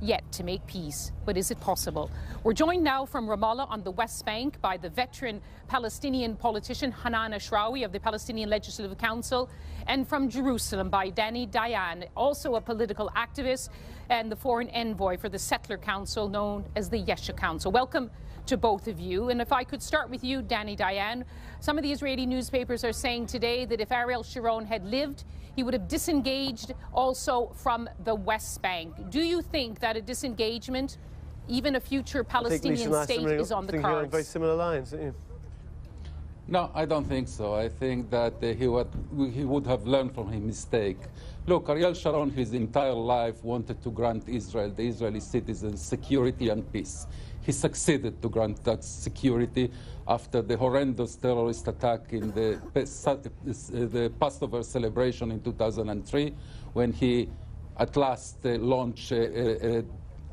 yet to make peace. But is it possible? We're joined now from Ramallah on the West Bank by the veteran Palestinian politician Hanan Ashrawi of the Palestinian Legislative Council, and from Jerusalem by Dayan, also a political activist and the foreign envoy for the Settler Council known as the Yesha Council. Welcome to both of you. And if I could start with you, Dayan, some of the Israeli newspapers are saying today that if Ariel Sharon had lived, he would have disengaged also from the West Bank. Do you think that a disengagement, even a future Palestinian state, is on the cards? Along very similar lines, don't you? No, I don't think so. I think that he would have learned from his mistake. Look, Ariel Sharon, his entire life, wanted to grant Israel, the Israeli citizens, security and peace. He succeeded to grant that security after the horrendous terrorist attack in the Passover celebration in 2003, when he at last launched an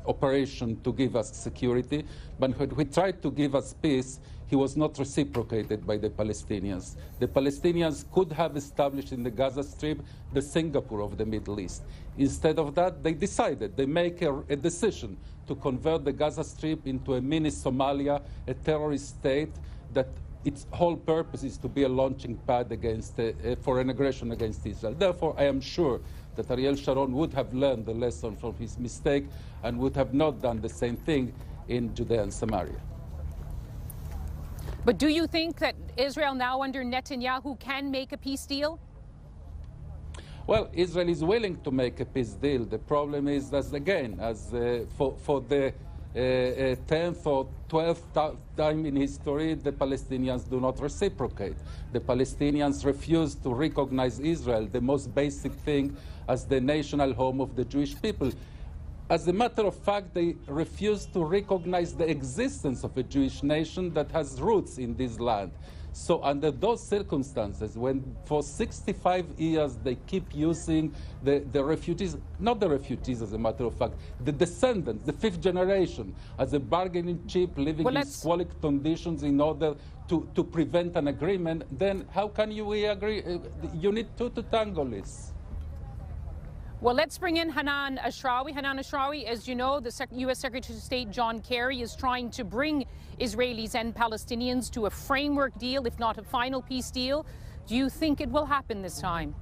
operation to give us security. But when he tried to give us peace, he was not reciprocated by the Palestinians. The Palestinians could have established in the Gaza Strip the Singapore of the Middle East. Instead of that, they make a decision to convert the Gaza Strip into a mini Somalia, a terrorist state that its whole purpose is to be a launching pad against for an aggression against Israel. Therefore, I am sure that Ariel Sharon would have learned the lesson from his mistake and would have not done the same thing in Judea and Samaria. But do you think that Israel now under Netanyahu can make a peace deal? Well, Israel is willing to make a peace deal. The problem is that, again, for the 10th or 12th time in history, the Palestinians do not reciprocate. The Palestinians refuse to recognize Israel, the most basic thing, as the national home of the Jewish people. As a matter of fact, they refuse to recognize the existence of a Jewish nation that has roots in this land. So under those circumstances, when for 65 years they keep using the refugees, not the refugees as a matter of fact, the descendants, the fifth generation, as a bargaining chip, living in squalid conditions in order to prevent an agreement, then how can we agree? You need two to tango this. Well, let's bring in Hanan Ashrawi. Hanan Ashrawi, as you know, the U.S. Secretary of State John Kerry is trying to bring Israelis and Palestinians to a framework deal, if not a final peace deal. Do you think it will happen this time?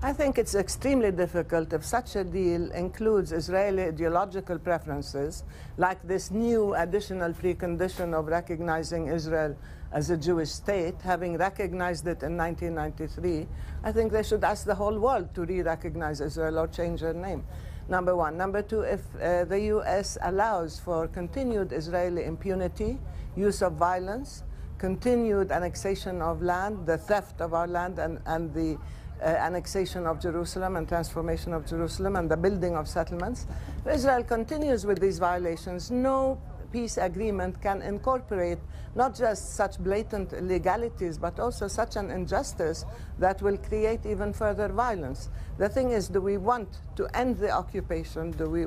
I think it's extremely difficult if such a deal includes Israeli ideological preferences, like this new additional precondition of recognizing Israel as a Jewish state, having recognized it in 1993. I think they should ask the whole world to re-recognize Israel or change their name, number one. Number two, if the U.S. allows for continued Israeli impunity, use of violence, continued annexation of land, the theft of our land, and the annexation of Jerusalem and transformation of Jerusalem and the building of settlements. If Israel continues with these violations, no peace agreement can incorporate not just such blatant illegalities, but also such an injustice that will create even further violence. The thing is, do we want to end the occupation? Do we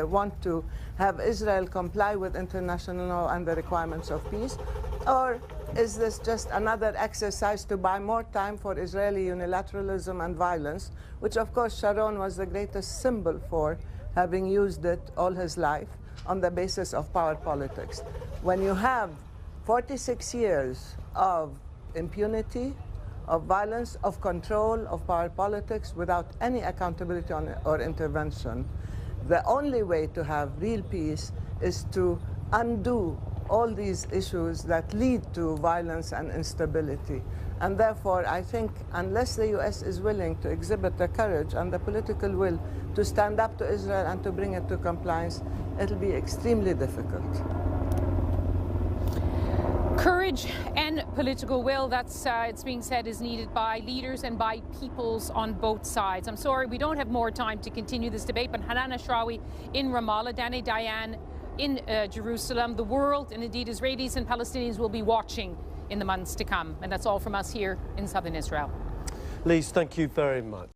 want to have Israel comply with international law and the requirements of peace? Or is this just another exercise to buy more time for Israeli unilateralism and violence, which of course Sharon was the greatest symbol for, having used it all his life on the basis of power politics. When you have 46 years of impunity, of violence, of control, of power politics without any accountability or intervention, the only way to have real peace is to undo all these issues that lead to violence and instability. And therefore, I think unless the U.S. is willing to exhibit the courage and the political will to stand up to Israel and to bring it to compliance, it'll be extremely difficult. Courage and political will, that's it's being said, is needed by leaders and by peoples on both sides. I'm sorry, we don't have more time to continue this debate, but Hanan Ashrawi in Ramallah, Dayan in Jerusalem, the world, and indeed Israelis and Palestinians will be watching in the months to come. And that's all from us here in southern Israel. Lise, thank you very much.